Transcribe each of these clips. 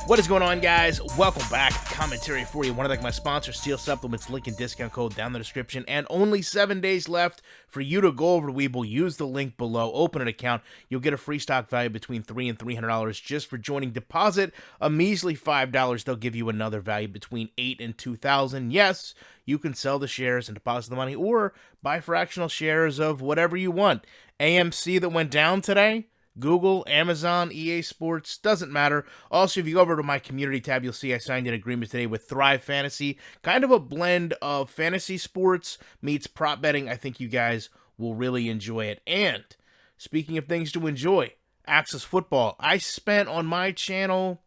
What is going on, guys? Welcome back. Commentary for you. Want to thank my sponsor, Steel Supplements. Link and discount code down in the description. And only 7 days left for you to go over to Webull. Use the link below. Open an account. You'll get a free stock value between $300 and $300 just for joining. Deposit a measly $5. They'll give you another value between $8,000 and $2,000. Yes, you can sell the shares and deposit the money or buy fractional shares of whatever you want. AMC that went down today, Google, Amazon, EA Sports, doesn't matter. Also, if you go over to my community tab, you'll see I signed an agreement today with Thrive Fantasy. Kind of a blend of fantasy sports meets prop betting. I think you guys will really enjoy it. And speaking of things to enjoy, Axis Football. I spent on my channel,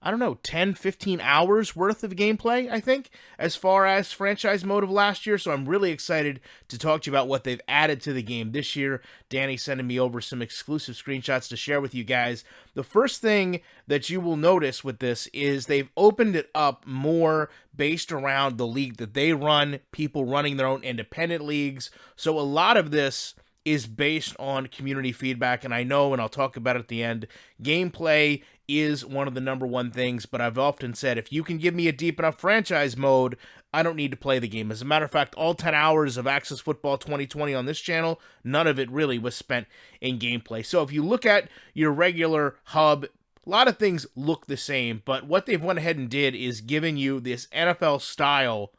10, 15 hours worth of gameplay, I think, as far as franchise mode of last year. So I'm really excited to talk to you about what they've added to the game this year. Danny sending me over some exclusive screenshots to share with you guys. The first thing that you will notice with this is they've opened it up more based around the league that they run, people running their own independent leagues. So a lot of this is based on community feedback, and I know, and I'll talk about it at the end, gameplay is one of the number one things, but I've often said, if you can give me a deep enough franchise mode, I don't need to play the game. As a matter of fact, all 10 hours of Axis Football 2020 on this channel, none of it really was spent in gameplay. So if you look at your regular hub, a lot of things look the same, but what they've went ahead and did is given you this NFL-style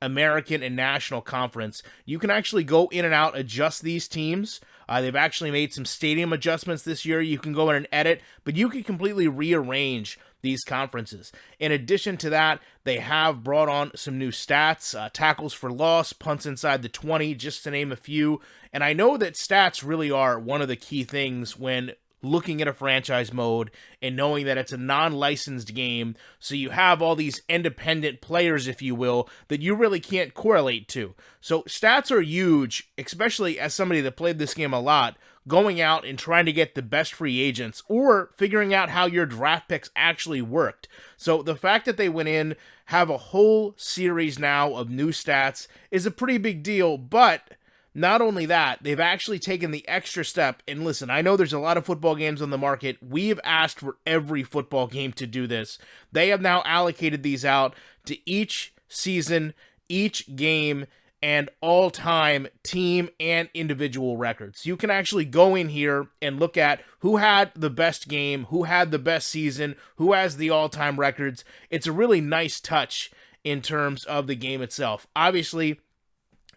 American and National Conference. You can actually go in and out, adjust these teams. They've actually made some stadium adjustments this year. You can go in and edit, but you can completely rearrange these conferences. In addition to that, they have brought on some new stats, tackles for loss, punts inside the 20, just to name a few. And I know that stats really are one of the key things when looking at a franchise mode and knowing that it's a non-licensed game, so you have all these independent players, if you will, that you really can't correlate to. So stats are huge, especially as somebody that played this game a lot, going out and trying to get the best free agents or figuring out how your draft picks actually worked. So the fact that they went in, have a whole series now of new stats is a pretty big deal, but not only that, they've actually taken the extra step, and listen, I know there's a lot of football games on the market. We've asked for every football game to do this. They have now allocated these out to each season, each game, and all-time team and individual records. You can actually go in here and look at who had the best game, who had the best season, who has the all-time records. It's a really nice touch in terms of the game itself. Obviously,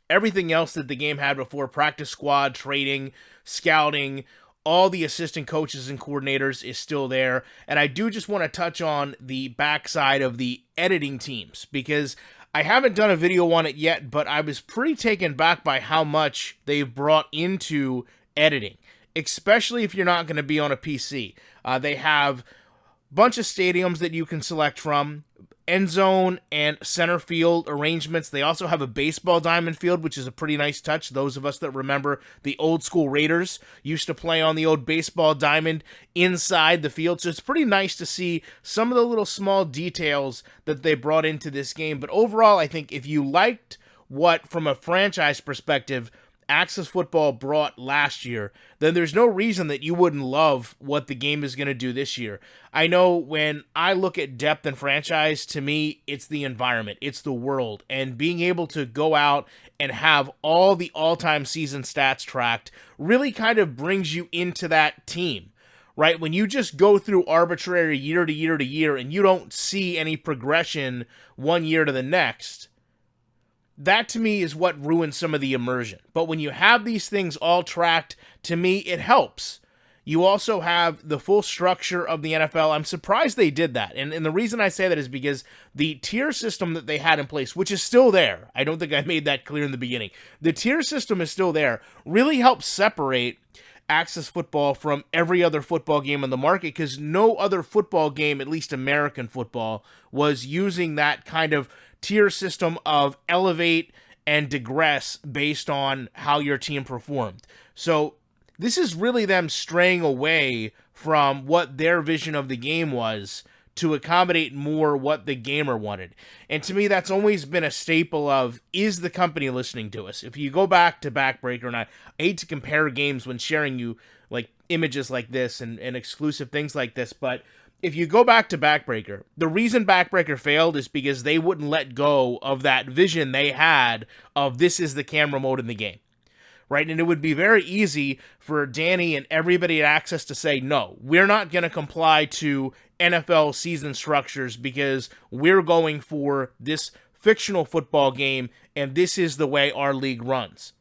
everything else that the game had before, practice squad, trading, scouting, all the assistant coaches and coordinators is still there. And I do just want to touch on the backside of the editing teams, because I haven't done a video on it yet, but I was pretty taken back by how much they've brought into editing, especially if you're not going to be on a PC. They have a bunch of stadiums that you can select from, end zone and center field arrangements. They also have a baseball diamond field, which is a pretty nice touch. Those of us that remember the old school Raiders used to play on the old baseball diamond inside the field. So it's pretty nice to see some of the little small details that they brought into this game. But overall, I think if you liked what, from a franchise perspective, Axis Football brought last year, then there's no reason that you wouldn't love what the game is going to do this year. I know when I look at depth and franchise, to me, it's the environment, it's the world, and being able to go out and have all the all-time season stats tracked really kind of brings you into that team, right? When you just go through arbitrary year to year to year and you don't see any progression one year to the next, that to me is what ruins some of the immersion. But when you have these things all tracked, to me, it helps. You also have the full structure of the NFL. I'm surprised they did that. And the reason I say that is because the tier system that they had in place, which is still there, I don't think I made that clear in the beginning. The tier system is still there, really helps separate Axis Football from every other football game on the market, because no other football game, at least American football, was using that kind of tier system of elevate and digress based on how your team performed. So this is really them straying away from what their vision of the game was to accommodate more what the gamer wanted. And to me, that's always been a staple of, is the company listening to us? If you go back to Backbreaker, and I hate to compare games when sharing you like images like this and exclusive things like this, but if you go back to Backbreaker, the reason Backbreaker failed is because they wouldn't let go of that vision they had of this is the camera mode in the game. Right? And it would be very easy for Danny and everybody at Access to say, no, we're not going to comply to NFL season structures because we're going for this fictional football game and this is the way our league runs.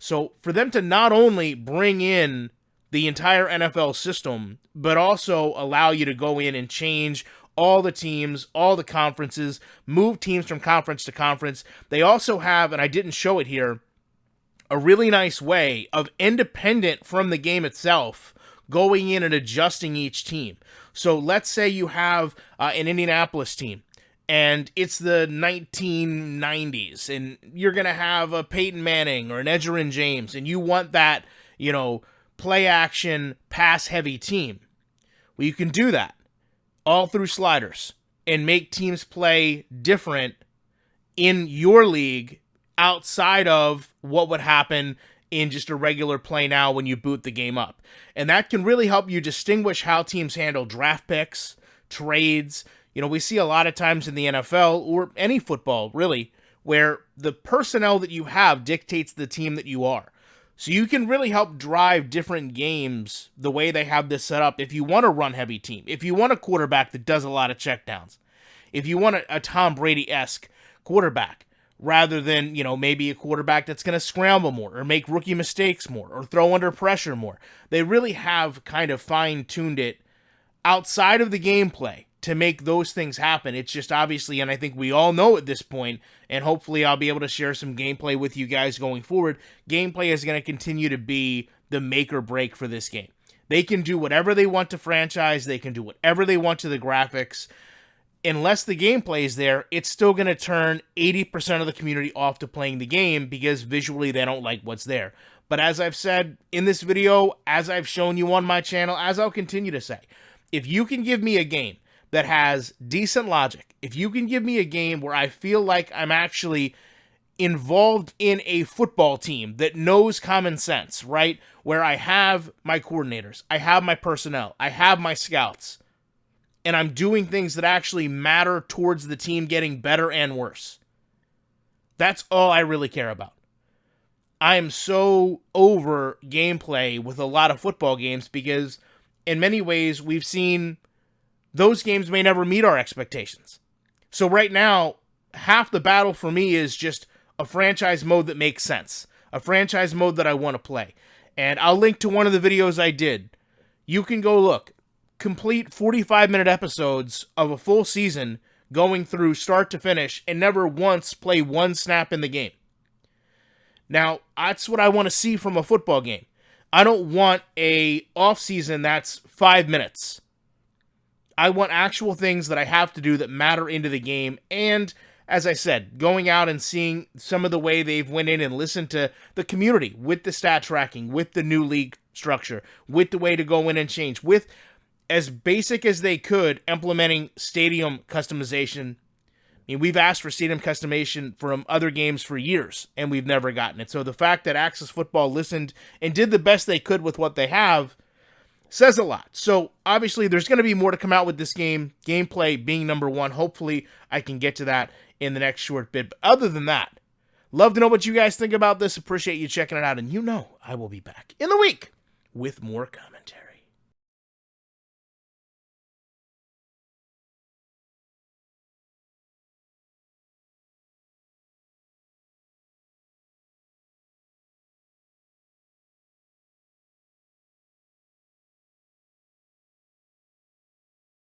So for them to not only bring in the entire NFL system, but also allow you to go in and change all the teams, all the conferences, move teams from conference to conference. They also have, and I didn't show it here, a really nice way of independent from the game itself going in and adjusting each team. So let's say you have an Indianapolis team and it's the 1990s and you're going to have a Peyton Manning or an Edgerrin James and you want that, play action, pass heavy team. Well, you can do that all through sliders and make teams play different in your league outside of what would happen in just a regular play now when you boot the game up. And that can really help you distinguish how teams handle draft picks, trades. We see a lot of times in the NFL or any football, really, where the personnel that you have dictates the team that you are. So you can really help drive different games the way they have this set up if you want a run-heavy team, if you want a quarterback that does a lot of checkdowns, if you want a Tom Brady-esque quarterback, rather than, maybe a quarterback that's going to scramble more or make rookie mistakes more or throw under pressure more. They really have kind of fine-tuned it outside of the gameplay to make those things happen. It's just obviously, and I think we all know at this point, and hopefully I'll be able to share some gameplay with you guys going forward, gameplay is going to continue to be the make or break for this game. They can do whatever they want to franchise, they can do whatever they want to the graphics. Unless the gameplay is there, it's still going to turn 80% of the community off to playing the game because visually they don't like what's there. But as I've said in this video, as I've shown you on my channel, as I'll continue to say, if you can give me a game that has decent logic, if you can give me a game where I feel like I'm actually involved in a football team that knows common sense, right? Where I have my coordinators, I have my personnel, I have my scouts, and I'm doing things that actually matter towards the team getting better and worse. That's all I really care about. I am so over gameplay with a lot of football games because in many ways we've seen those games may never meet our expectations. So right now, half the battle for me is just a franchise mode that makes sense. A franchise mode that I want to play. And I'll link to one of the videos I did. You can go look. Complete 45-minute episodes of a full season going through start to finish and never once play one snap in the game. Now, that's what I want to see from a football game. I don't want a off-season that's 5 minutes. I want actual things that I have to do that matter into the game. And, as I said, going out and seeing some of the way they've went in and listened to the community with the stat tracking, with the new league structure, with the way to go in and change, with as basic as they could, implementing stadium customization. I mean, we've asked for stadium customization from other games for years, and we've never gotten it. So the fact that Access Football listened and did the best they could with what they have says a lot. So obviously there's going to be more to come out with this game, gameplay being number one. Hopefully I can get to that in the next short bit. But other than that, love to know what you guys think about this. Appreciate you checking it out. And I will be back in the week with more commentary.